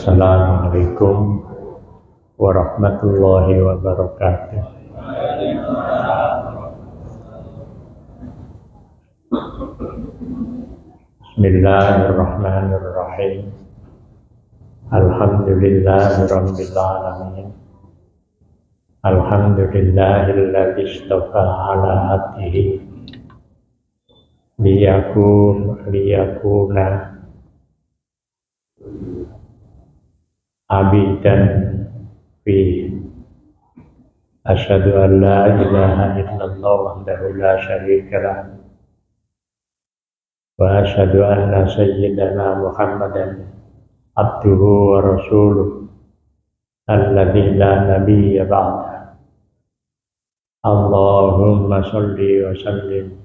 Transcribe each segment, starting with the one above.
Assalamualaikum warahmatullahi wabarakatuh. Bismillahirrahmanirrahim. Alhamdulillahirabbil alamin. Alhamdulillahilladzi istafa ala abdihi liyakuna abidan fi asyhadu an la ilaha illallah wahdahu la syarika lah wa asyhadu anna sayyidana Muhammadan abduhu wa rasuluh alladzi la nabiyya ba'da. Allahumma sholli wa sallim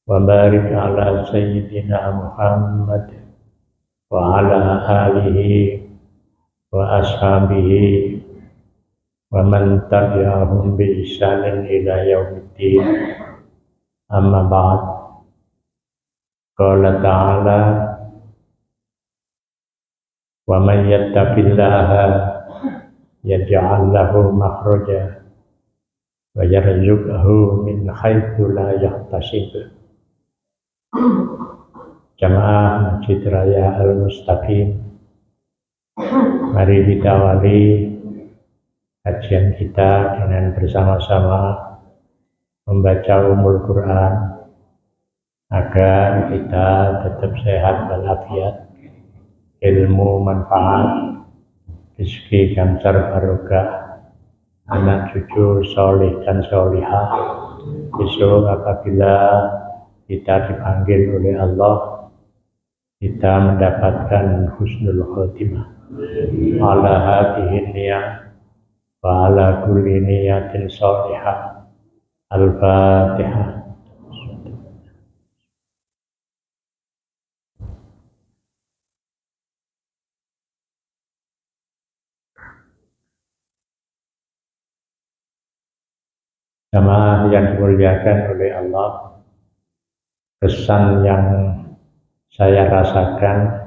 wa barik ala sayyidina Muhammad wa ala alihi wa ashabihi wa man tabi'ahum bi ihsanin ila yaumiddin. Amma ba'd. Qala ta'ala wa man yattaqillaha yaj'al lahu makhraja wa yarzuqhu min haitsu la yahtasib. Jamaah Masjid Raya Al-Mustaqim, mari kita awali kajian kita dengan bersama-sama membaca Ummul Quran agar kita tetap sehat walafiat, ilmu manfaat, rezeki lancar barokah, anak cucu soleh dan solihah. Besok apabila kita dipanggil oleh Allah, kita mendapatkan husnul khotimah. Ala hadhihi niyah wa ala kulli niyatin sholihah. Al-Fatihah. Jamaah yang dimuliakan oleh Allah, kesan yang saya rasakan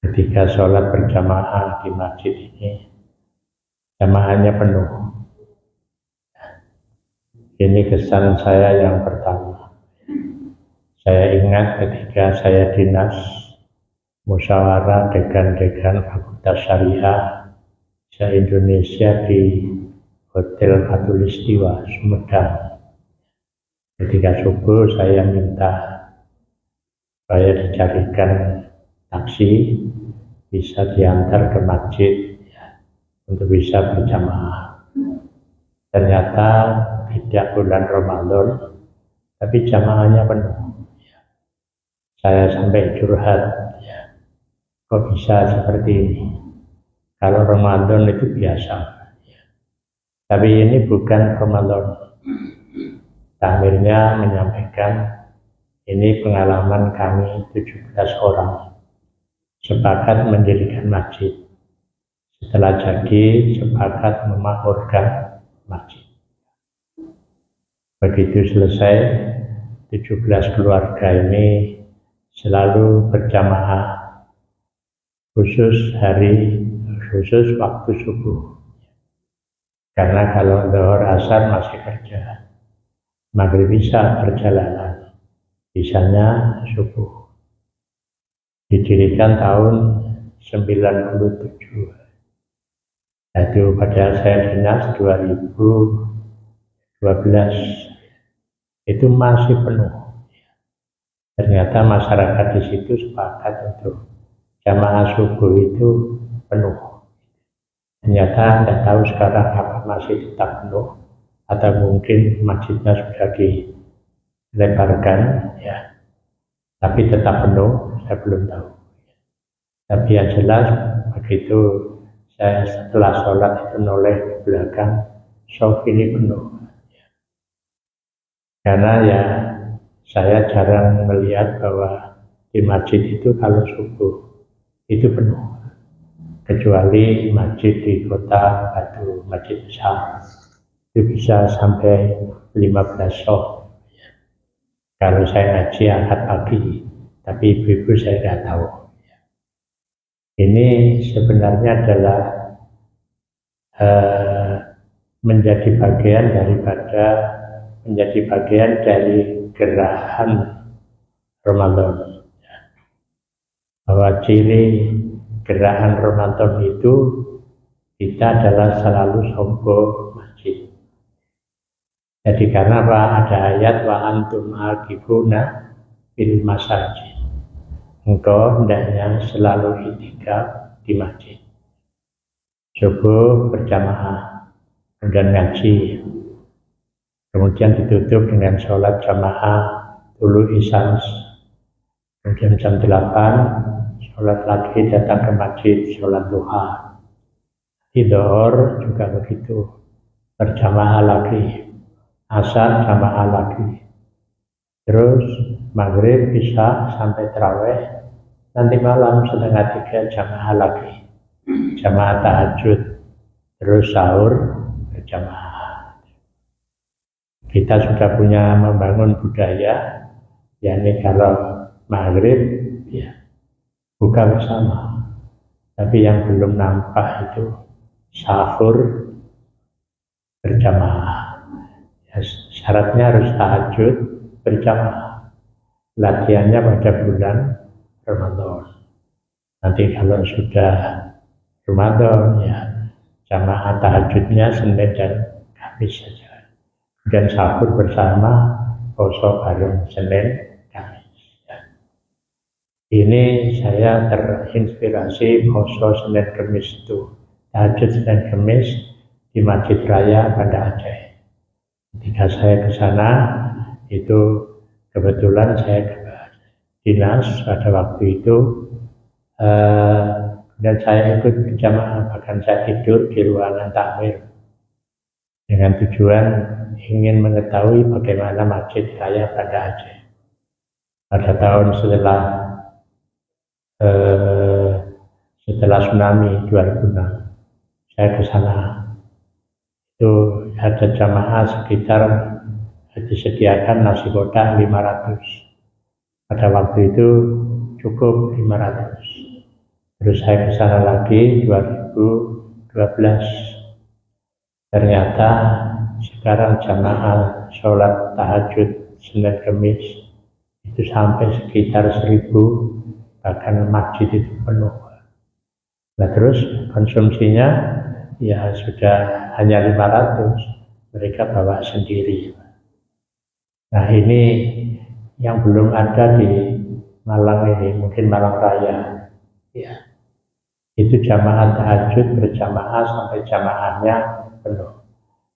ketika sholat berjamaah di masjid ini, jamaahnya penuh. Ini kesan saya yang pertama. Saya ingat ketika saya dinas musyawarah dekan-dekan Fakultas Syariah se-Indonesia di Hotel Katulistiwa Sumedang. Ketika subuh saya minta supaya dicarikan taksi bisa diantar ke masjid untuk bisa berjamaah. Ternyata tidak bulan Ramadan, tapi jamaahnya penuh. Saya sampai curhat, kok bisa seperti ini? Kalau Ramadan itu biasa, tapi ini bukan Ramadan. Tamirnya menyampaikan, ini pengalaman kami 17 orang sepakat mendirikan masjid. Setelah jadi, sepakat memakmurkan masjid. Begitu selesai, 17 keluarga ini selalu berjamaah khusus waktu subuh. Karena kalau zuhur asar masih kerja, maghrib isya perjalanan, bisanya subuh. Didirikan tahun 97. Itu pada saya dinas 2012, itu masih penuh. Ternyata masyarakat di situ sepakat untuk jamaah subuh itu penuh. Ternyata tidak tahu sekarang apa masih tetap penuh atau mungkin masjidnya sudah dilebarkan, ya. Tapi tetap penuh, saya belum tahu. Tapi yang jelas begitu saya setelah sholat itu noleh ke belakang, sof ini penuh. Karena ya saya jarang melihat bahwa di masjid itu kalau subuh itu penuh. Kecuali masjid di kota Batu, masjid besar, itu bisa sampai 15 sof. Kalau saya ngaji angkat pagi, tapi ibu-ibu saya nggak tahu. Ini sebenarnya adalah menjadi bagian dari gerakan Ramadan. Bahwa ciri gerakan Ramadan itu kita adalah selalu sobo masjid. Jadi karena apa? Ada ayat wa antum aqifuna bil masajid. Engkau hendaknya selalu itikaf di masjid. Subuh berjamaah, kemudian ngaji, kemudian ditutup dengan sholat jamaah dulu isya, kemudian jam 8 sholat lagi, datang ke masjid sholat duha. Di Dhuhr juga begitu, berjamaah lagi, asar jamaah lagi, terus maghrib isya sampai tarawih, nanti malam 2:30 jamaah lagi, jamaah tahajud, terus sahur berjamaah. Kita sudah punya membangun budaya, yakni kalau maghrib ya buka bersama, tapi yang belum nampak itu sahur berjamaah. Ya, syaratnya harus tahajud berjamaah. Latihannya pada bulan Ramadan. Nanti kalau sudah Ramadan ya jamaah tahajudnya Senin dan Kamis saja. Dan sahur bersama, poso bareng Senin Kamis. Ya. Ini saya terinspirasi poso Senin Kamis itu. Tahajud Senin Kamis di Masjid Raya Banda Aceh. Ketika saya ke sana, itu kebetulan saya ke dinas pada waktu itu, dan saya ikut jamaah, bahkan saya tidur di ruangan takmir dengan tujuan ingin mengetahui bagaimana Masjid Raya Banda Aceh. Pada tahun setelah tsunami 2006, saya ke sana. Itu ada jamaah sekitar disediakan nasi kotak 500. Pada waktu itu cukup 500. Terus saya ke sana lagi 2012. Ternyata sekarang jamaah sholat tahajud Senin Kamis itu sampai sekitar 1000, bahkan masjid itu penuh. Nah terus konsumsinya ya sudah hanya 500, mereka bawa sendiri. Nah ini yang belum ada di Malang ini, mungkin Malang Raya ya, itu jamaah tahajud berjamaah sampai jamaahnya penuh.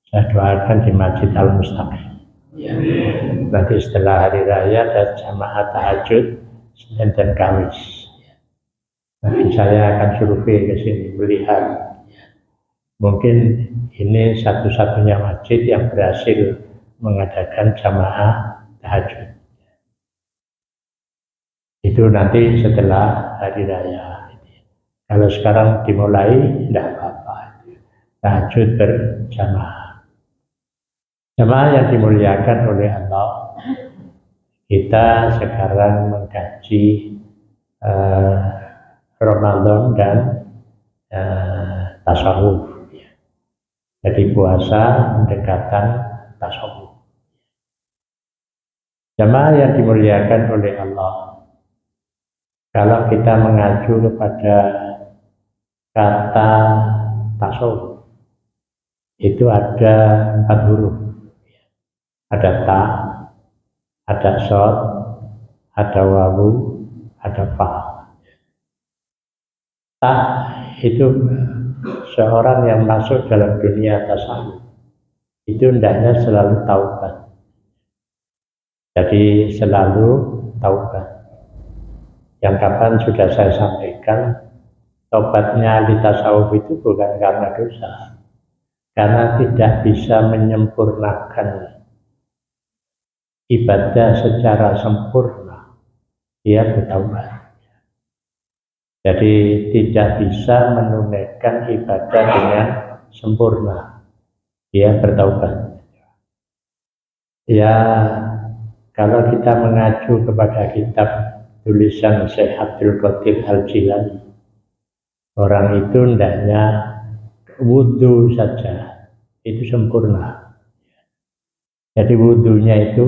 Saya doakan di Masjid Al-Mustaqim ya. Nanti setelah hari raya ada jamaah tahajud Senin dan Kamis ya. Nanti saya akan survei ke sini melihat ya. Mungkin ini satu-satunya masjid yang berhasil mengadakan jamaah tahajud. Itu nanti setelah hari raya. Kalau sekarang dimulai, tidak apa-apa. Tahajud berjamaah. Jamaah yang dimuliakan oleh Allah, kita sekarang mengkaji Ramadan dan tasawuf. Jadi puasa, pendekatan tasawuf. Jamaah yang dimuliakan oleh Allah, kalau kita mengacu kepada kata tasawuf, itu ada 4 huruf. Ada ta, ada sod, ada wawu, ada fa. Ta itu seorang yang masuk dalam dunia tasawuf itu hendaknya selalu taubat. Jadi selalu taubat. Yang kapan sudah saya sampaikan, taubatnya ahli tasawuf itu bukan karena dosa, karena tidak bisa menyempurnakan ibadah secara sempurna, dia bertaubat. Jadi tidak bisa menunaikan ibadah dengan sempurna, dia bertaubat. Ya, kalau kita mengacu kepada kitab tulisan Syekh Abdul Qadir Al-Jilani, Orang itu hendaknya wudhu saja itu sempurna. Jadi wudhunya itu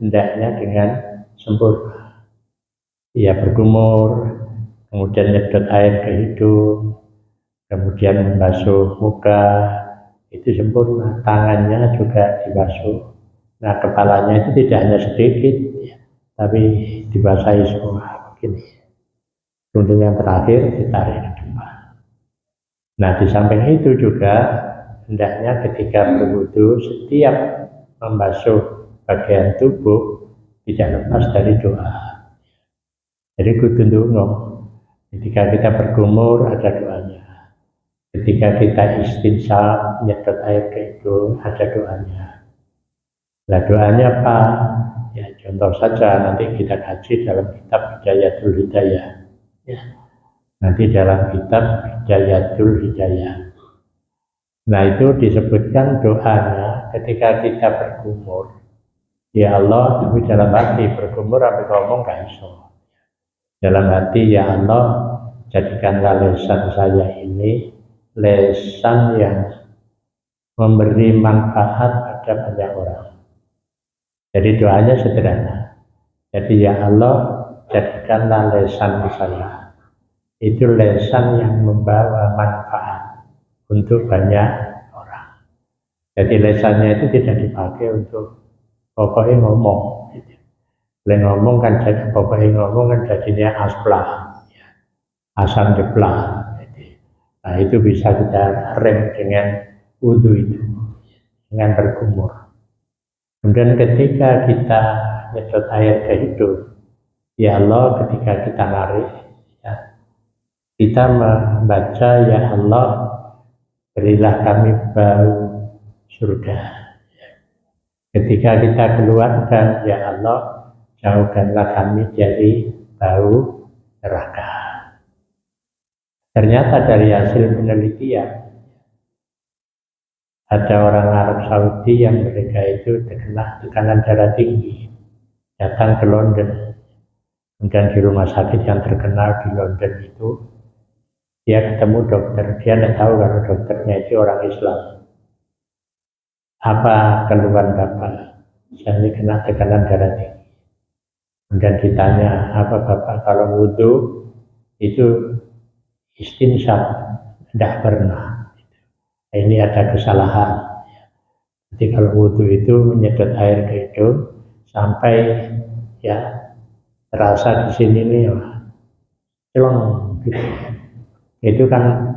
hendaknya dengan sempurna. Ia berkumur, kemudian nyedot air ke hidung, kemudian membasuh muka, itu sempurna. Tangannya juga dibasuh. Nah, kepalanya itu tidak hanya sedikit, ya, tapi dibasahi semua begini. Kemudian yang terakhir ditarik ke depan. Nah, di samping itu juga hendaknya ketika berwudu setiap membasuh bagian tubuh tidak lepas dari doa. Jadi kudu ndonga. Ketika kita berkumur ada doanya. Ketika kita istinsya nyedot air ke hidung ada doanya. Nah, doanya apa? Ya, contoh saja nanti kita kaji dalam kitab Hidayatul Hidayah. Ya. Nanti dalam kitab Hidayatul Hidayah. Nah, itu disebutkan doanya ketika kita berkumur. Ya Allah, tapi dalam hati berkumur sampai ngomong gak iso. Dalam hati, ya Allah, jadikanlah lesan saya ini lesan yang memberi manfaat pada banyak orang. Jadi doanya sederhana. Jadi ya Allah, jadikanlah lesan saya itu lesan yang membawa manfaat untuk banyak orang. Jadi lesannya itu tidak dipakai untuk pokoknya ngomong. Lain ngomong kan jadi pokoknya ngomong kan jadinya asplah, ya. Asam jeplah. Nah, itu bisa kita rem dengan wudhu itu, dengan berkumur. Kemudian ketika kita nyedot air ke hidung, ya Allah, ketika kita narik, ya, kita membaca ya Allah, berilah kami bau surga. Ketika kita keluarkan ya Allah, jauhkanlah kami dari bau neraka. Ternyata dari hasil penelitian ada orang Arab Saudi yang mereka itu terkena tekanan darah tinggi, datang ke London. Kemudian di rumah sakit yang terkenal di London itu dia ketemu dokter. Dia tidak tahu kalau dokternya itu orang Islam. Apa keluhan Bapak? Saya ini kena tekanan darah tinggi. Kemudian ditanya, apa Bapak kalau wudhu itu istinsyak? Tidak pernah. Ini ada kesalahan. Jadi kalau wudhu itu menyedot air ke hidung sampai ya terasa di sini nih, celong gitu. Itu kan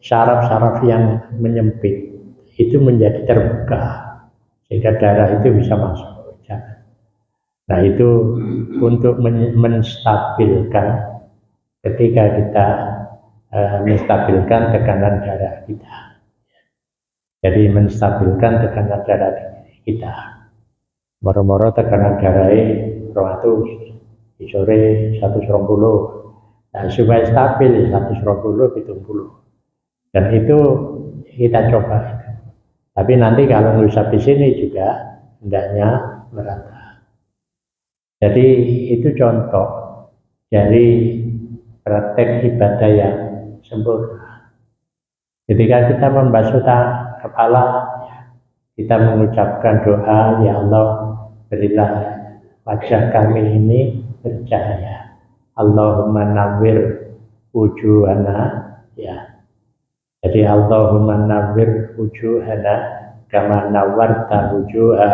saraf-saraf yang menyempit itu menjadi terbuka sehingga darah itu bisa masuk. Nah, itu untuk menstabilkan ketika kita menstabilkan tekanan darah kita. Jadi menstabilkan tekanan darah kita. Moro-moro tekanan darah 200, sore 120. Nah, supaya stabil 120, 70. Dan itu kita coba. Tapi nanti kalau ngusap di sini juga hendaknya merata. Jadi itu contoh dari praktek ibadah yang sempurna. Ketika kita membasuh kepala, kita mengucapkan doa, ya Allah, berilah wajah kami ini bercahaya. Allahumma nawwir wujuhana, ya. Jadi Allahumma nawwir wujuhana kama nawwarta wujuha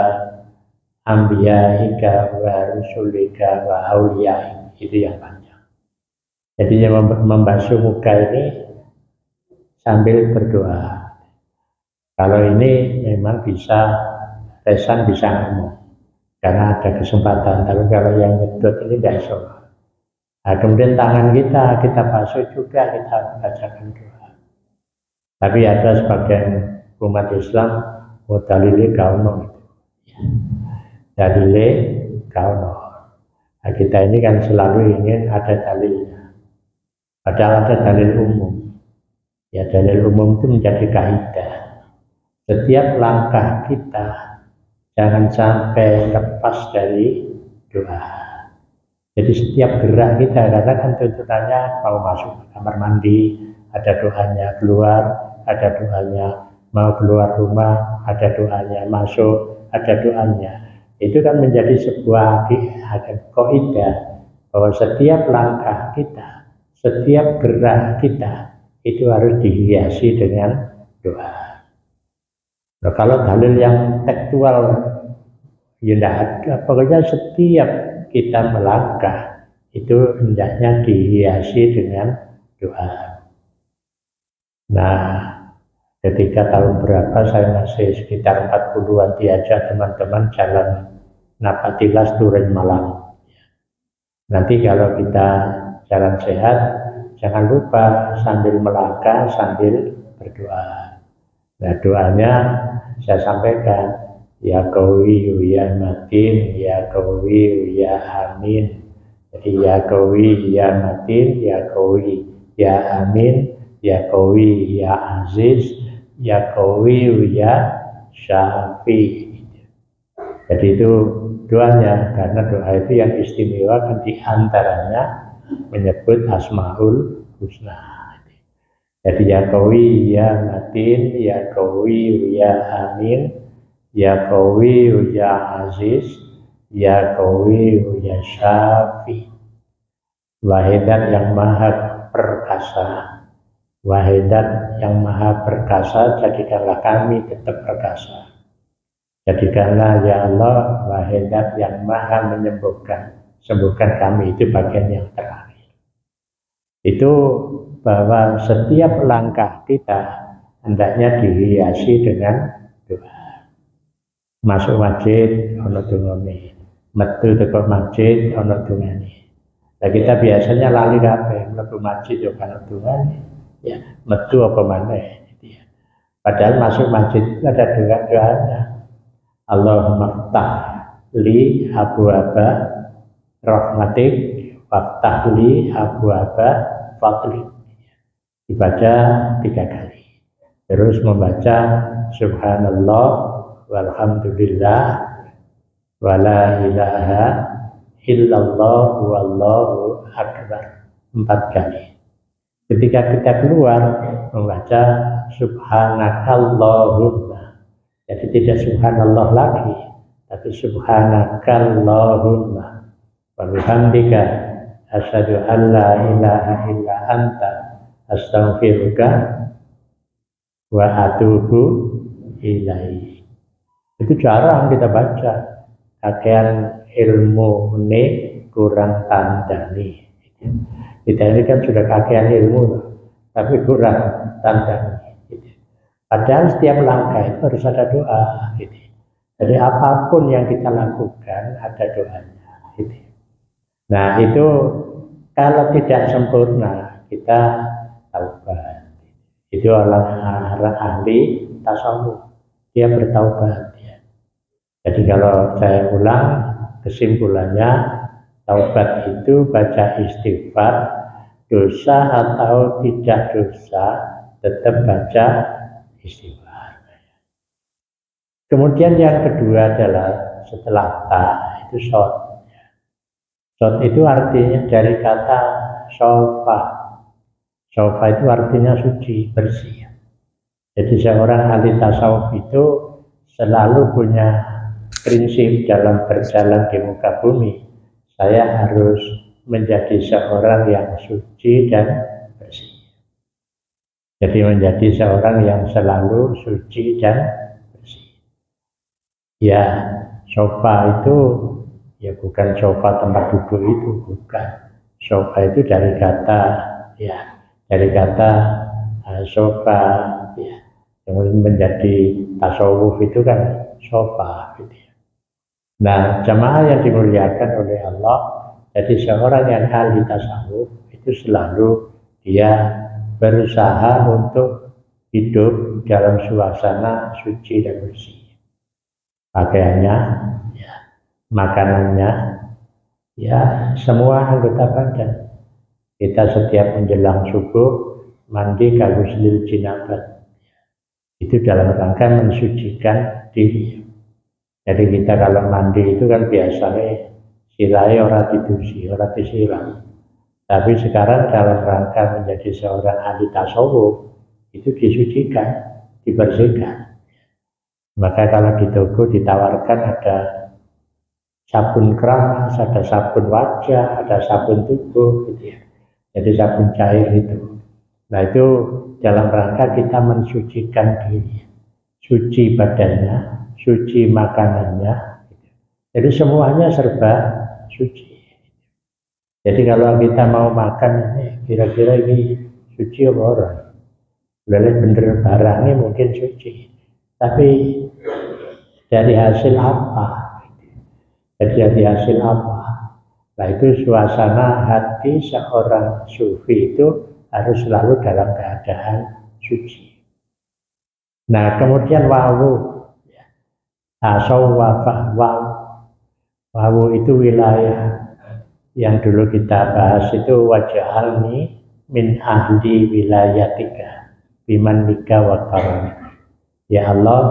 anbiya'ika wa rusulika wa awliyaik. Itu yang panjang. Jadi yang membasuh muka ini sambil berdoa. Kalau ini memang bisa lesan, bisa ngomong karena ada kesempatan. Tapi kalau yang nyedot ini tidak bisa. Nah, kemudian tangan kita basuh juga, kita bacakan doa. Tapi ada sebagian umat Islam dalile kauno. Dalile kauno. Nah, kita ini kan selalu ingin ada dalilnya. Padahal ada dalil umum. Ya, dalil umum itu menjadi kaidah. Setiap langkah kita jangan sampai lepas dari doa. Jadi setiap gerak kita, karena kan tuntunannya mau masuk ke kamar mandi, ada doanya keluar, ada doanya mau keluar rumah, ada doanya masuk, ada doanya. Itu kan menjadi sebuah kaidah bahwa setiap langkah kita, setiap gerak kita itu harus dihiasi dengan doa. Nah, kalau dalil yang tekstual ya tidak ada, pokoknya setiap kita melangkah itu hendaknya dihiasi dengan doa. Nah, ketika tahun berapa saya masih sekitar 40-an diajak teman-teman jalan Napatilas Duren Malang. Nanti kalau kita jalan sehat, jangan lupa sambil melangkah sambil berdoa. Nah, doanya saya sampaikan, ya Qawi ya Matin, ya Qawi ya Amin. Jadi ya Qawi ya Matin, ya Qawi ya Amin, ya Qawi ya Aziz, ya Qawi ya Syafi. Jadi itu doanya, karena doa itu yang istimewa kan diantaranya menyebut Asmaul Husna. Jadi ya Qawi ya Matin, ya Qawi ya Amin, ya Qawi ya Aziz, ya Qawi ya Syafi. Wahidat yang maha perkasa, wahidat yang maha perkasa, jadikanlah kami tetap perkasa. Jadikanlah ya Allah wahidat yang maha menyembuhkan, sembuhkan kami. Itu bagian yang terakhir. Itu bahwa setiap langkah kita hendaknya dihiasi dengan doa. Masuk masjid ono dungane, metu teko masjid ono dungane. Nah, kita biasanya lali kabeh, mlebu masjid yo ono dungane. Ya, metu apa maneh gitu ya. Padahal masuk masjid itu ada doanya. Allahumma ftah li abwaaba rahmatik waftah li abwaaba fadlik. Dibaca 3 kali. Terus membaca subhanallah walhamdulillah wala ilaha illallah wallahu akbar 4 kali. Ketika kita keluar membaca subhanakallahumma. Jadi tidak subhanallah lagi, tapi subhanakallahumma wa bihamdika asyhadu an la ilaha illa anta astaghfiruka wa atubu ilaik. Itu jarang kita baca. Kakean ilmu ini kurang tandani. Kita ini kan sudah kakean ilmu, tapi kurang tandani. Padahal setiap langkah itu harus ada doa. Jadi apapun yang kita lakukan ada doanya. Nah itu kalau tidak sempurna kita taubat. Itu orang ahli tasawuf, dia bertaubat. Jadi kalau saya ulang kesimpulannya, taubat itu baca istighfar, dosa atau tidak dosa tetap baca istighfar. Kemudian yang kedua adalah setelah ta itu shot. Shot itu artinya dari kata sofa. Sofa itu artinya suci, bersih. Jadi seorang ahli tasawuf itu selalu punya prinsip dalam berjalan di muka bumi. Saya harus menjadi seorang yang suci dan bersih. Jadi menjadi seorang yang selalu suci dan bersih. Ya, sofa itu ya bukan sofa tempat duduk itu, bukan. Sofa itu dari kata sofa ya. Kemudian menjadi tasawuf itu kan sofa gitu ya. Nah, jamaah yang dimuliakan oleh Allah, jadi seorang yang ahli tasawuf itu selalu dia berusaha untuk hidup dalam suasana suci dan bersih. Pakaiannya, ya, makanannya, ya semua anggota badan. Kita setiap menjelang subuh mandi kaguslil jinabat. Itu dalam rangka mensucikan diri. Jadi kita kalau mandi itu kan biasanya silai ora didusi, ora disiram. Tapi sekarang dalam rangka menjadi seorang ahli tasawuf, itu disucikan, dibersihkan. Maka kalau di toko ditawarkan ada sabun keramas, ada sabun wajah, ada sabun tubuh, gitu ya. Jadi sabun cair itu. Nah itu dalam rangka kita mensucikan diri, suci badannya, suci makanannya. Jadi semuanya serba suci. Jadi kalau kita mau makan ini, kira-kira ini suci apa orang? Boleh bener barangnya mungkin suci, tapi dari hasil apa? Jadi dari hasil apa? Nah itu suasana hati seorang sufi itu harus selalu dalam keadaan suci. Nah kemudian wawu, tasawwafah wawu itu wilayah yang dulu kita bahas itu waj'alni min ahli wilayatika biman nika wa karamik. Ya Allah,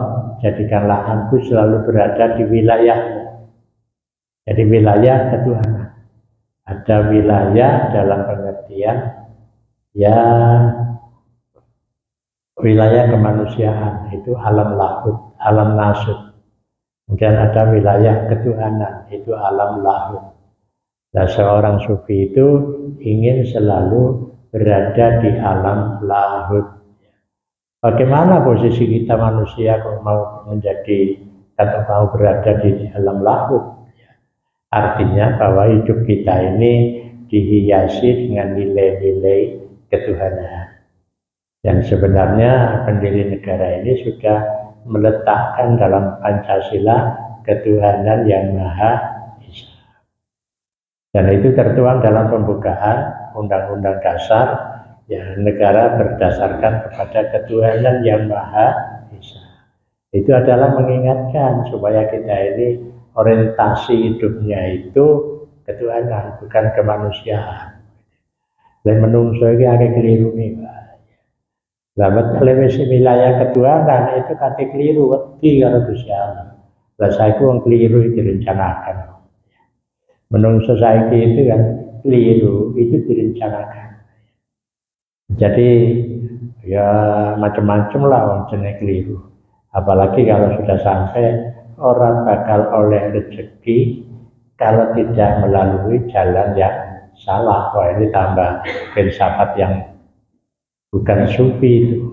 jadikanlah aku selalu berada di wilayahmu. Jadi wilayah ketuhanan. Ada wilayah dalam pengertian ya wilayah kemanusiaan, itu alam lahud, alam nasud. Kemudian ada wilayah ketuhanan, itu alam lahud. Nah, seorang sufi itu ingin selalu berada di alam lahud. Bagaimana posisi kita manusia kalau mau menjadi atau mau berada di alam lahud? Artinya bahwa hidup kita ini dihiasi dengan nilai-nilai ketuhanan. Dan sebenarnya pendiri negara ini sudah meletakkan dalam Pancasila ketuhanan yang Maha Esa. Dan itu tertuang dalam pembukaan Undang-Undang Dasar yang negara berdasarkan kepada ketuhanan yang Maha Esa. Itu adalah mengingatkan supaya kita ini orientasi hidupnya itu ketuhanan, bukan kemanusiaan. Dan menungso ini agak keliru nih, Pak. Lah lewat wilayah ketuhanan itu kate keliru wedi karo Gusti Allah. Lah saiki wong keliru iki direncanakan. Menungso saiki itu kan keliru itu direncanakan. Jadi ya macam-macam lah wong jenenge keliru. Apalagi kalau sudah sampai orang bakal oleh rezeki kalau tidak melalui jalan yang salah. Wah ini tambah filsafat yang bukan sufi itu.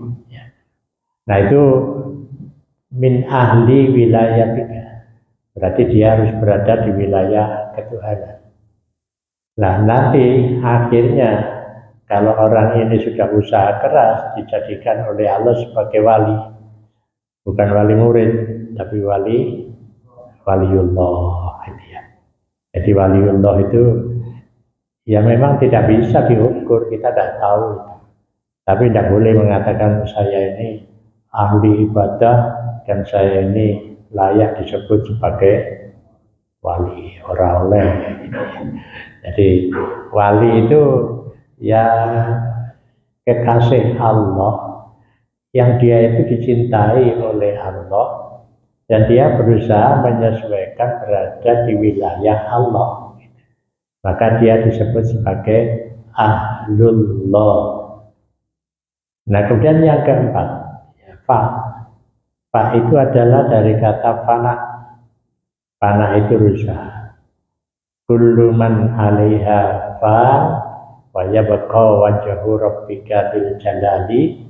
Nah itu min ahli wilayatika, berarti dia harus berada di wilayah ketuhanan. Nah nanti akhirnya kalau orang ini sudah usaha keras dijadikan oleh Allah sebagai wali, bukan wali murid tapi waliullah. Jadi waliullah itu ya memang tidak bisa diukur, kita tidak tahu itu. Tapi tidak boleh mengatakan saya ini ahli ibadah dan saya ini layak disebut sebagai wali, orang oleh. Jadi wali itu ya kekasih Allah yang dia itu dicintai oleh Allah dan dia berusaha menyesuaikan berada di wilayah Allah. Maka dia disebut sebagai ahlullah. Nah kemudian yang keempat, ya, fa itu adalah dari kata fana. Fana itu rusak. Kullu man 'alaiha fan wa yabqa wajhu rabbika dzil jalali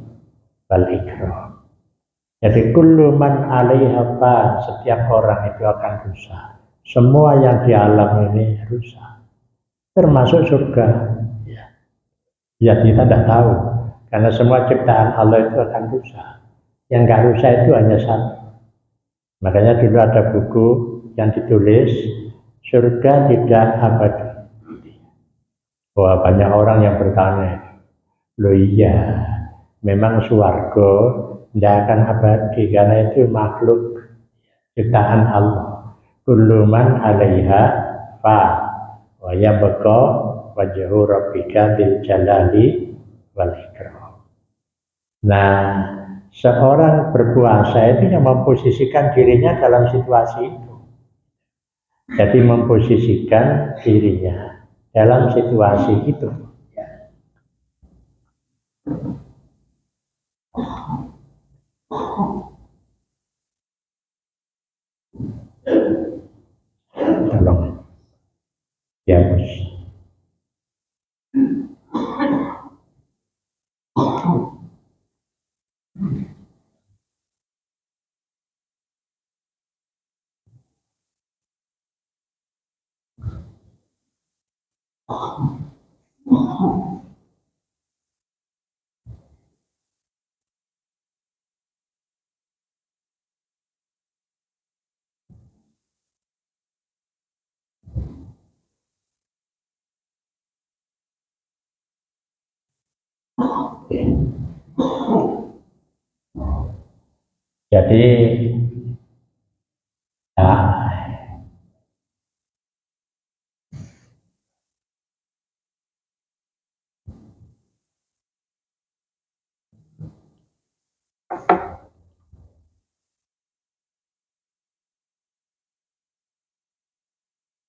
wal ikram. Jadi kullu man 'alaiha fan, setiap orang itu akan rusak. Semua yang di alam ini rusak. Termasuk surga. Ya kita tidak tahu. Karena semua ciptaan Allah itu akan rusak. Yang nggak rusak itu hanya satu. Makanya dulu ada buku yang ditulis surga tidak abadi. Wah banyak orang yang bertanya, loh iya, memang surga tidak akan abadi karena itu makhluk ciptaan Allah. Kullu man 'alaiha fa wa yabqa wajhu rabbika dzil jalali wal ikram. Nah, seorang berpuasa itu yang memposisikan dirinya dalam situasi itu. Jadi memposisikan dirinya dalam situasi itu. Tolong dihapus.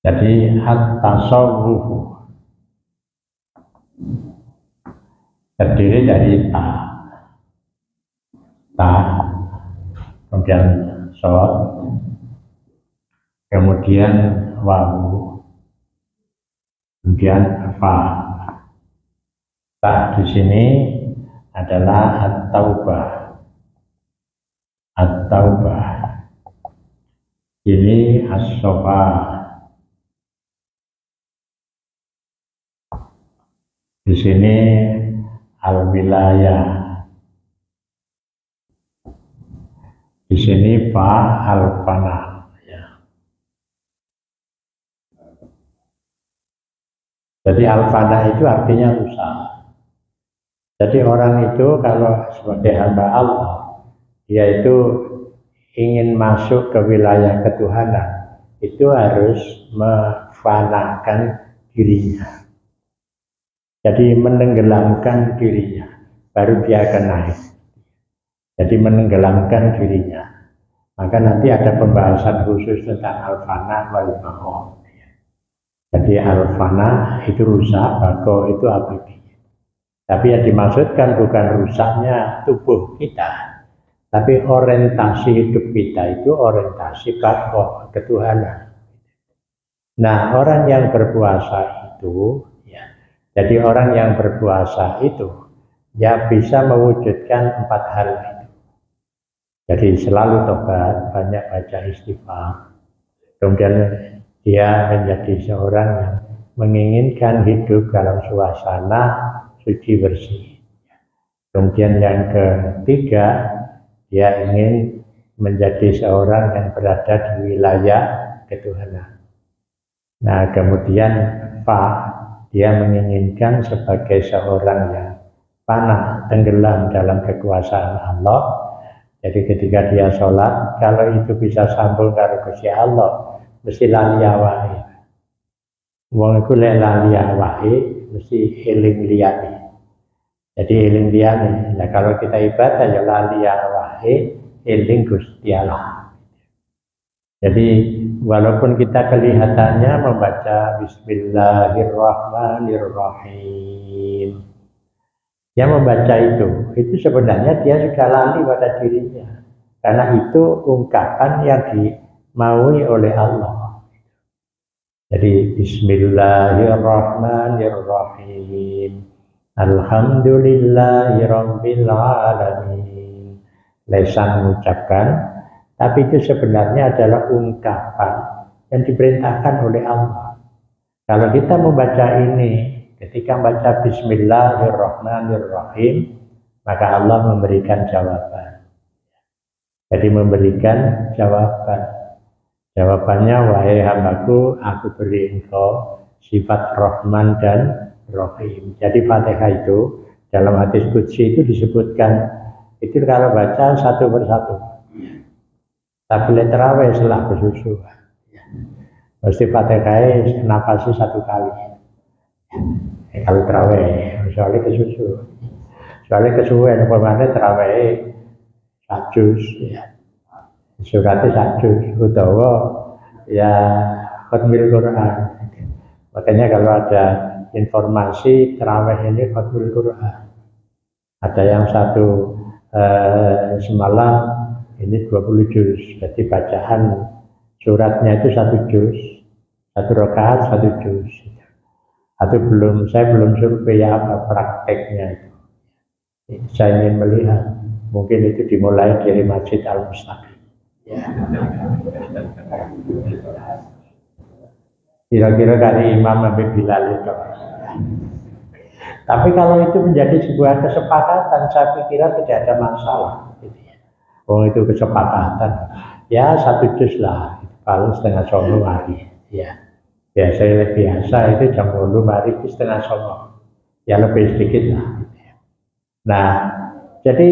Jadi at-tasawwuf terdiri dari ta, kemudian shod, kemudian wawu, kemudian fa. Ta di sini adalah at-taubah. At-taubah ini as-sofa. Di sini al-wilayah. Di sini fa al-fana. Ya. Jadi al-fana itu artinya rusak. Jadi orang itu kalau sebagai hamba Allah, dia itu ingin masuk ke wilayah ketuhanan, itu harus mefanakan dirinya. Jadi menenggelamkan dirinya, baru dia akan naik. Jadi menenggelamkan dirinya. Maka nanti ada pembahasan khusus tentang al-fana wal baqo. Jadi al-fana itu rusak, baqo itu abadi. Tapi yang dimaksudkan bukan rusaknya tubuh kita, tapi orientasi hidup kita itu orientasi baqo, ketuhanan. Nah, orang yang berpuasa itu, jadi orang yang berpuasa itu ya bisa mewujudkan 4 hal itu. Jadi selalu tobat, banyak baca istighfar. Kemudian dia menjadi seorang yang menginginkan hidup dalam suasana suci bersih. Kemudian yang ketiga, dia ingin menjadi seorang yang berada di wilayah ketuhanan. Nah, kemudian dia menginginkan sebagai seorang yang fana, tenggelam dalam kekuasaan Allah. Jadi ketika dia sholat, kalau itu bisa sambung karo Gusti Allah, mesti lali awake. Wong iku lek lali awake, mesti eling liyane. Jadi eling liyane. Nah, kalau kita ibadah ya lali awake, eling Gusti Allah. Jadi walaupun kita kelihatannya membaca Bismillahirrahmanirrahim, yang membaca itu sebenarnya dia sudah lali pada dirinya, karena itu ungkapan yang dimaui oleh Allah. Jadi Bismillahirrahmanirrahim, Alhamdulillahirabbil alamin. Lesan mengucapkan, tapi itu sebenarnya adalah ungkapan yang diperintahkan oleh Allah. Kalau kita membaca ini, ketika membaca Bismillahirrahmanirrahim, maka Allah memberikan jawaban. Jadi memberikan jawaban. Jawabannya, wahai hambaku, aku beri engkau sifat Rahman dan Rahim. Jadi Fatihah itu dalam hadis qudsi itu disebutkan, itu kalau baca satu persatu. Tapi terawih setelah bersusu, mesti Fatihah nafasi 1 kali. Kalau terawih, soalnya kesusu, soalnya kesuwen, pemane terawih 1 juz, suratnya 1 juz, utawa ya khatmil Quran. Makanya kalau ada informasi tarawih ini khatmul Quran, ada yang satu semalam ini 20 juz, jadi bacaan suratnya itu 1 juz, 1 rakaat 1 juz. Atau saya belum survei apa prakteknya itu. Saya ingin melihat, mungkin itu dimulai dari Masjid Al-Mustaqim. Ya. Kira-kira dari Imam Abi Bilal itu. Tapi kalau itu menjadi sebuah kesepakatan, saya pikir tidak ada masalah. Oh itu kesepakatan, ya 1 juz lah, kalau setengah 9 hari. Ya, biasa itu jam 10 hari itu setengah 9, ya lebih sedikit lah. Nah, jadi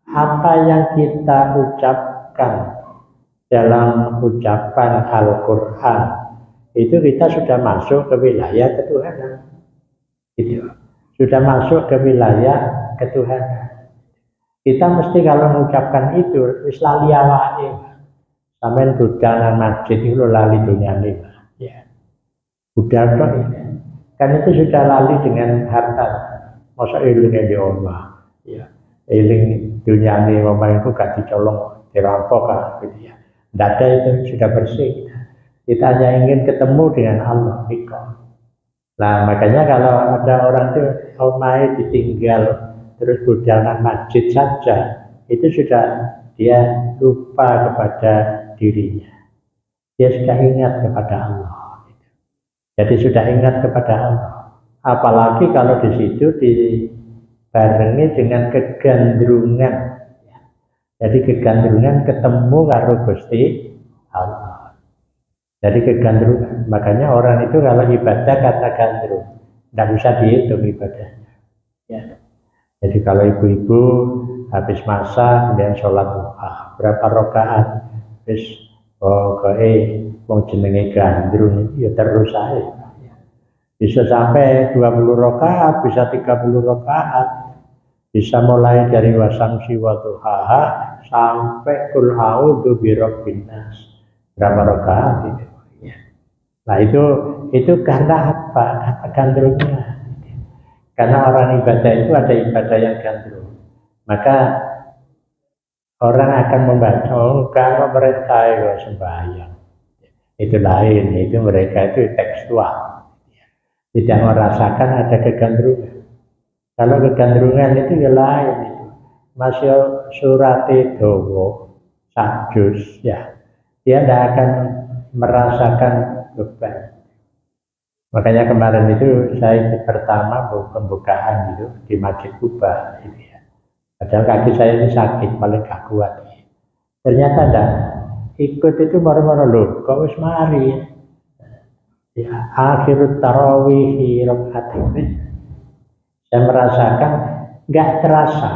apa yang kita ucapkan dalam ucapan Al-Quran itu kita sudah masuk ke wilayah ketuhanan. Gitu. Sudah masuk ke wilayah ketuhanan. Kita mesti kalau mengucapkan itu wis lali awake. Sampeyan budal nang masjid itu lali dunyane. Ya. Budal tok ini. Kan itu sudah lali dengan harta. Masa eling di Allah. Ya. Eling dunyane omah itu gak dicolong, dirampok gitu ya. Dada itu sudah bersih. Kita hanya ingin ketemu dengan Allah. Nah makanya kalau ada orang itu omah ditinggal terus budal nang masjid saja, itu sudah dia lupa kepada dirinya. Dia sudah ingat kepada Allah. Jadi sudah ingat kepada Allah. Apalagi kalau di situ dibarengi dengan kegandrungan. Jadi kegandrungan ketemu karo Gusti Allah. Jadi kegandrungan. Makanya orang itu kalau ibadah kata gandrung, tidak usah dihitung ibadahnya. Ya. Jadi kalau ibu-ibu habis masak kemudian sholat duha, berapa rakaat, terus wong jenenge gandrung ya terus aja. Bisa sampai 20 rakaat, bisa 30 rakaat, bisa mulai dari wasamsi wa duhaha sampai kul a'udzu birabbin nas. Berapa rakaat itu? Ya. Nah itu karena apa? Karena gandrungnya. Karena orang ibadah itu ada ibadah yang gandrung. Maka orang akan membaca, kalau mereka itu sembahyang. Itu lain, itu mereka itu tekstual. Tidak merasakan ada kegandrungan. Kalau kegandrungan itu ya lain. Masih surat itu, 1 juz, ya. Dia tidak akan merasakan beban. Makanya kemarin itu saya pertama pembukaan itu di Masjid Kuba itu ya. Padahal kaki saya ini sakit, paling gak kuat. Ternyata ada ikut itu baru-baru loh, kok wis mari ya. Akhirut tarawih rakaat ini saya merasakan nggak terasa.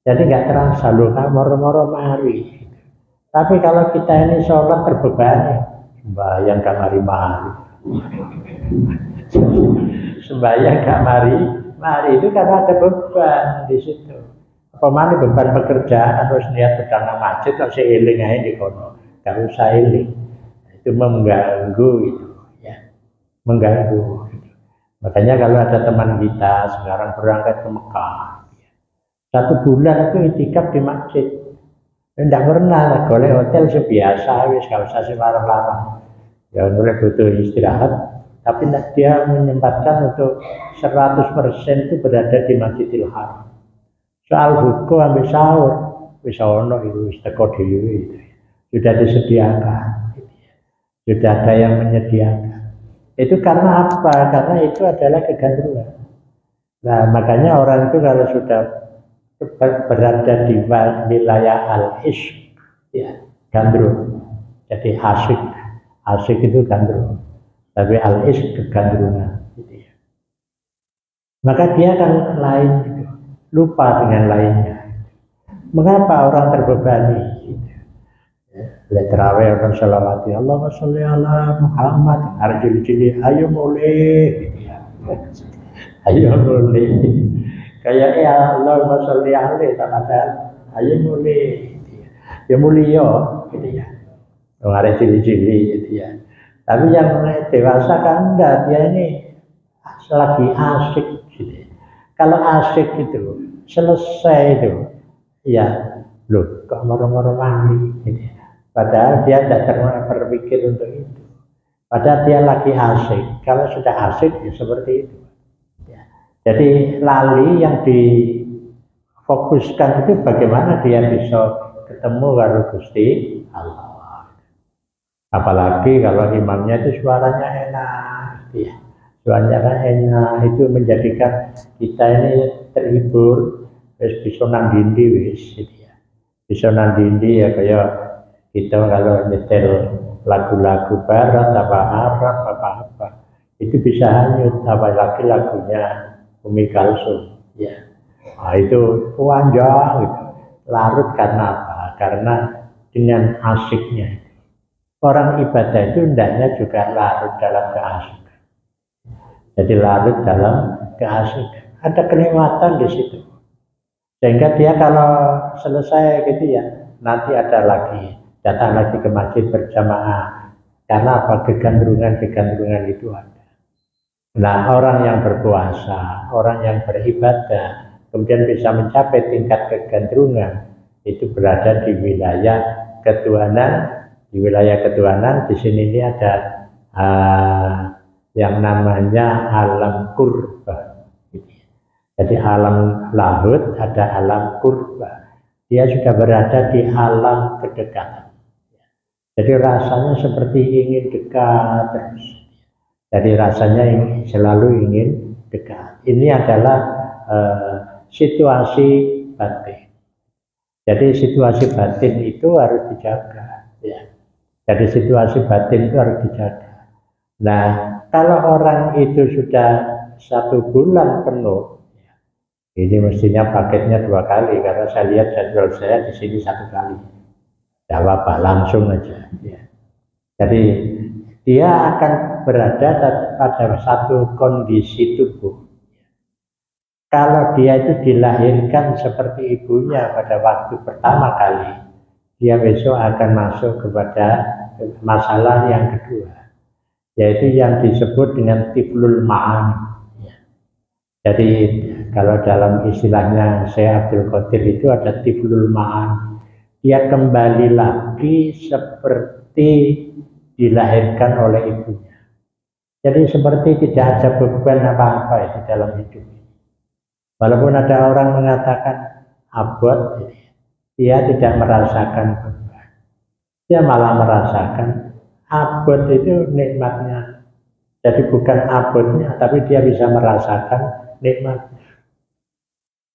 Jadi nggak terasa loh, moro-moro mari. Tapi kalau kita ini sholat terbebani, sembahyang gak mari-mari. Sembahyang gak mari itu karena ada beban di situ. Apa mana beban pekerjaan harus niat pedang masjid kalau seiling aja di kono, gak usah eling. Itu mengganggu itu, ya, mengganggu. Makanya kalau ada teman kita sekarang berangkat ke Mekah, 1 bulan itu itikaf di masjid. Tidak pernah golek hotel sebiasa, wis gak usah larang-larang. Ya mulai butuh istirahat, tapi dia menyempatkan untuk 100% itu berada di Masjidil Haram. Soal buku ambil sahur, wis ono itu wis teko dhewe itu. Sudah disediakan. Sudah ada yang menyediakan. Itu karena apa? Karena itu adalah kegandrungan. Nah, makanya orang itu kalau sudah berada di wilayah al-ishq, ya, gandrung. Jadi asyik itu gandrung, tapi al-ishq kegandrungan gitu ya. Maka dia akan lain gitu, lupa dengan lainnya. Mengapa orang terbebani gitu. Ya, terawih orang sholawati Allahumma sholli ala Muhammad, arjil ayo mulai gitu ya. Ayo mulai kayak ya Allahumma sholli alaihi ta'ala ayo mulai gitu ya. Ya mulia gitu ya. Orang cili-cili gitu ya. Tapi yang dewasa kan enggak, dia ini lagi asik gitu. Kalau asik itu selesai itu, ya loh kok moro-moro mandi gitu. Padahal dia tidak pernah berpikir untuk itu. Padahal dia lagi asik. Kalau sudah asik ya seperti itu. Ya. Jadi lali yang difokuskan itu bagaimana dia bisa ketemu karo Gusti Allah. Apalagi kalau imamnya itu suaranya enak, ya. Suaranya enak itu menjadikan kita ini terhibur, wis bisa nang dindi wis, gitu ya. Bisa nang dindi ya kayak kita kalau nyetel lagu-lagu barat apa Arab apa itu bisa hanyut, apalagi lagunya Umi Kalsum, ya. Nah, itu panjang, gitu. Larut karena apa? Karena dengan asiknya. Orang ibadah itu hendaknya juga larut dalam keasikan. Jadi larut dalam keasikan. Ada kenikmatan di situ. Sehingga dia kalau selesai gitu ya, nanti ada lagi, datang lagi ke masjid berjamaah. Karena apa? Kegandrungan itu ada. Nah, orang yang berpuasa, orang yang beribadah, kemudian bisa mencapai tingkat kegandrungan, itu berada di wilayah ketuhanan. Di wilayah ketuhanan di sini ini ada yang namanya alam kurba. Jadi alam lahut ada alam kurba. Dia sudah berada di alam kedekatan. Jadi rasanya seperti ingin dekat terus. Jadi rasanya selalu ingin dekat. Ini adalah situasi batin. Jadi situasi batin itu harus dijaga. Ya. Jadi situasi batin itu harus dijaga. Nah, kalau orang itu sudah 1 bulan penuh, ini mestinya paketnya 2 kali karena saya lihat jadwal saya di sini 1 kali. Tidak apa-apa, langsung aja. Ya. Jadi dia akan berada pada satu kondisi tubuh. Kalau dia itu dilahirkan seperti ibunya pada waktu pertama kali, dia besok akan masuk kepada masalah yang kedua, yaitu yang disebut dengan tiflul ma'ani. Jadi kalau dalam istilahnya Syekh Abdul Qadir itu ada tiflul ma'ani. Dia kembali lagi seperti dilahirkan oleh ibunya. Jadi seperti tidak ada beban apa-apa itu dalam hidup. Walaupun ada orang mengatakan abot, dia tidak merasakan beban. Dia malah merasakan abot itu nikmatnya. Jadi bukan abotnya, tapi dia bisa merasakan nikmatnya.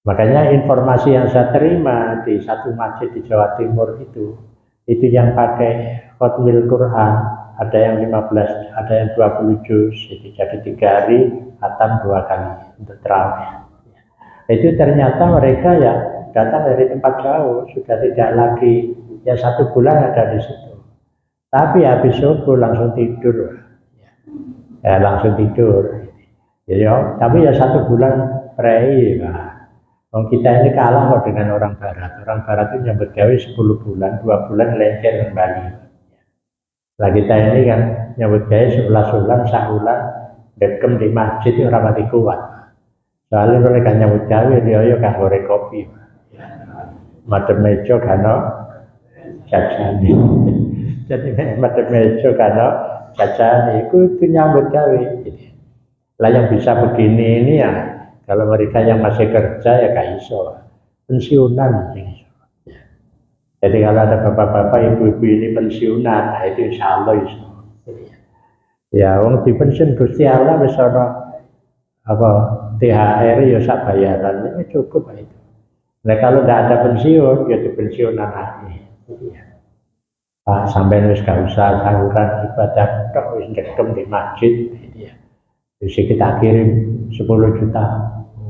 Makanya informasi yang saya terima di satu masjid di Jawa Timur itu yang pakai khotmil Quran, ada yang 15, ada yang 20 juz, jadi 3 hari khatam 2 kali untuk tarawih. Itu ternyata mereka ya datang dari tempat jauh, sudah tidak lagi ya 1 bulan ada di situ. Tapi habis subuh langsung tidur, ya langsung tidur. Ya, tapi ya 1 bulan prei, Pak. Kita ini kalah kok dengan orang Barat. Orang Barat itu nyambut gawe 10 bulan, 2 bulan lengser kembali. Lah kita ini kan nyambut gawe 11 bulan, 1 bulan dekem di masjid itu rapati kuat. Soalnya mereka nyambut gawe dia kan goreng kopi. Madem meja kano jajan. Jadi madem meja kano jajan itu nyambut gawe. Lah yang bisa begini ini ya kalau mereka yang masih kerja ya gak iso. Pensiunan iso. Jadi kalau ada bapak-bapak, ibu-ibu ini pensiunan, nah itu insya Allah iso. Ya, wong dipensiun Gusti Allah wis ana apa THR ya sak bayaran ini cukup itu. Nah kalau tidak ada pensiun ya di pensiunan aja. Pak sampai wis gak usah saluran ibadah tok wis ndekem di masjid gitu ya. Terus kita kirim 10 juta.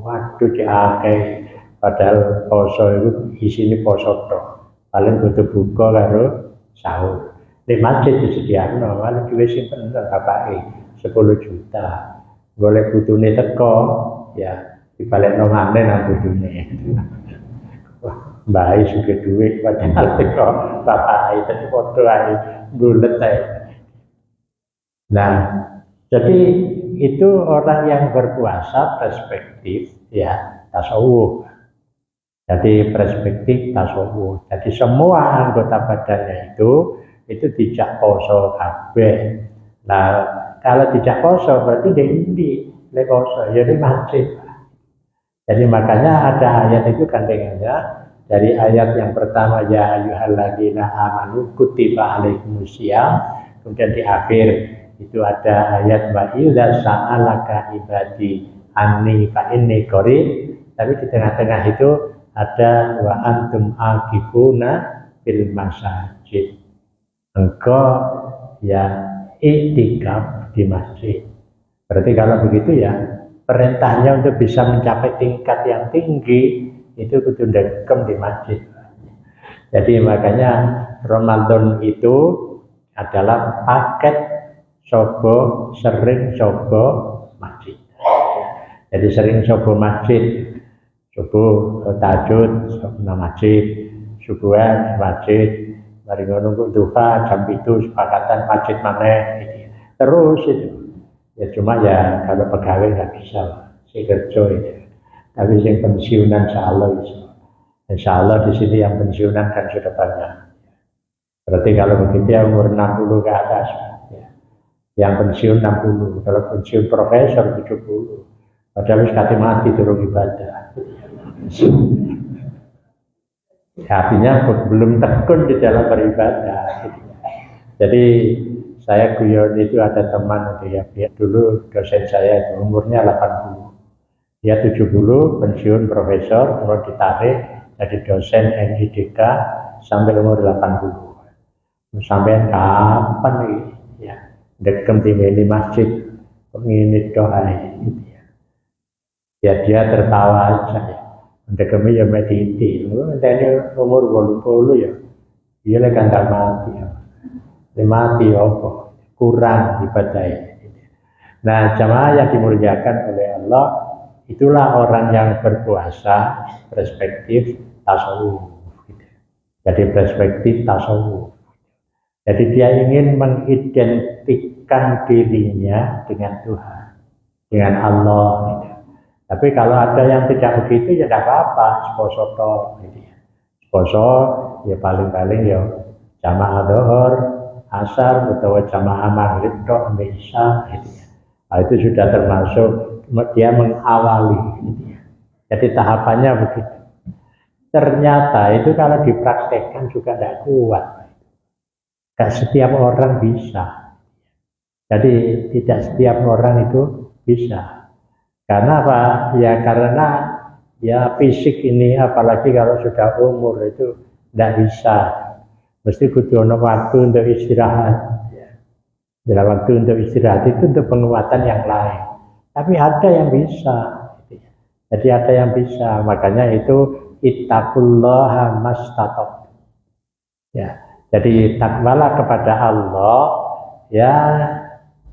Waduh diakeh padahal poso itu isine poso tok. Paling butuh buka karo sahur. Di masjid disediakno malah duwe simpen bapake 10 juta. Golek putune teko ya dibalekno maneh nang putune. Wah, mbah sugih dhuwit padahal teko bapake dadi padha ae bulet ae. Nah, jadi itu orang yang berpuasa perspektif ya tasawuf. Jadi perspektif tasawuf. Jadi semua anggota badannya itu tidak poso kabeh. Nah, kalau tidak poso berarti dia indi, le poso, jadi masjid. Jadi makanya ada ayat itu gandengannya dari ayat yang pertama ya ayyuhalladzina amanu kutiba alaikumusiyam, kemudian di akhir itu ada ayat wa idza sa'alaka ibadi anni fa inni qarib, tapi di tengah-tengah itu ada wa antum aqifuna fil masajid. Engkau ya iktikaf di masjid. Berarti kalau begitu ya perintahnya untuk bisa mencapai tingkat yang tinggi itu kudu ndekem di masjid. Jadi makanya Ramadan itu adalah paket sering coba masjid. Jadi sering coba masjid, subuh tahajud nang masjid, subuhan masjid, mari ngono duha jam itu sepakatan masjid maneh. Terus itu. Ya cuma ya kalau pegawai nggak bisa si kerja itu. Tapi yang pensiunan insya Allah di sini yang pensiunan kan sudah banyak. Berarti kalau begitu ya umur 60 ke atas. Ya. Yang pensiun 60, kalau pensiun profesor 70. Padahal sekali mati turun ibadah. Artinya belum tekun di dalam beribadah. Jadi saya guyon itu ada teman itu ya, dulu dosen saya itu umurnya 80. Dia 70 pensiun profesor, kemudian ditarik jadi dosen NIDK sampai umur 80. Sampai kapan nih? Ya, dekem di masjid, penginit doa gitu ya. Ya dia tertawa aja ya. Dekemi ya mediti. Ini umur 80 ya. Dia lagi nggak mati ya. Mati apa? Kurang ibadahnya. Nah, jamaah yang dimuliakan oleh Allah, itulah orang yang berpuasa perspektif tasawuf. Jadi perspektif tasawuf. Jadi dia ingin mengidentikan dirinya dengan Tuhan, dengan Allah. Gitu. Tapi kalau ada yang tidak begitu ya tidak apa-apa, seposo gitu ya. Seposo ya paling-paling ya jamaah dohor, asar atau jamaah maghrib tok sampai isya gitu ya. Nah, itu sudah termasuk dia mengawali gitu ya. Jadi tahapannya begitu. Ternyata itu kalau dipraktekkan juga tidak kuat. Tidak setiap orang bisa. Jadi tidak setiap orang itu bisa. Karena apa? Ya karena ya fisik ini apalagi kalau sudah umur itu tidak bisa. Mesti kudu ono waktu untuk istirahat. Dalam waktu untuk istirahat itu untuk penguatan yang lain. Tapi ada yang bisa. Jadi ada yang bisa. Makanya itu ittaqullaha mastata'tum. Ya. Jadi takwalah kepada Allah ya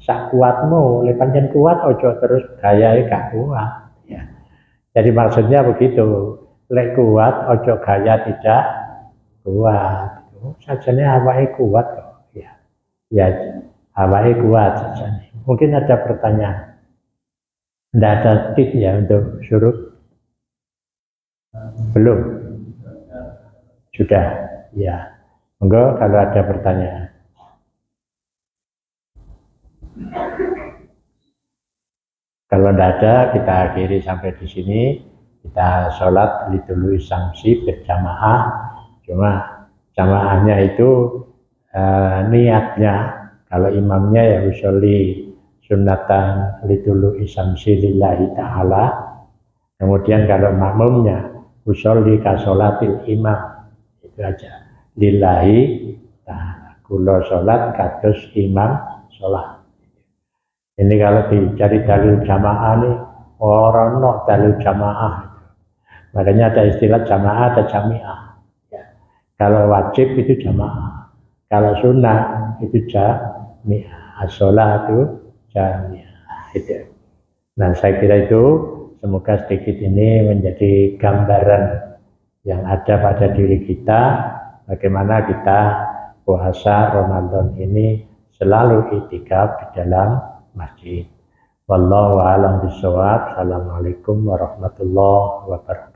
sak kuatmu, lek pancen kuat ojo terus gayae gak kuat ya. Jadi maksudnya begitu, lek kuat ojo gaya tidak kuat. Sajane awake kuat kok ya. Ya awake kuat sajane. Mungkin ada pertanyaan. Tidak ada tip ya untuk suruh? Belum? Sudah? Ya. Monggo kalau ada pertanyaan. Kalau tidak ada, kita akhiri sampai di sini. Kita sholat lidului samsi berjamaah. Cuma jamaahnya itu niatnya. Kalau imamnya ya usolli sunnatan lidului samsi lillahi ta'ala. Kemudian kalau makmumnya usolli kasolatil imam. Itu aja. Lillahi ta'ala. Kulo sholat kados imam sholat. Ini kalau dicari dalil jamaah nih, orang no dalil jamaah. Makanya ada istilah jamaah atau jamiah. Ya. Kalau wajib itu jamaah, kalau sunnah itu jamiah, as-sholah itu jamiah. Itu. Nah saya kira itu semoga sedikit ini menjadi gambaran yang ada pada diri kita, bagaimana kita puasa Ramadan ini selalu iktikaf di dalam masjid. Wallahu a'lam bishawab. Assalamualaikum warahmatullahi wabarakatuh.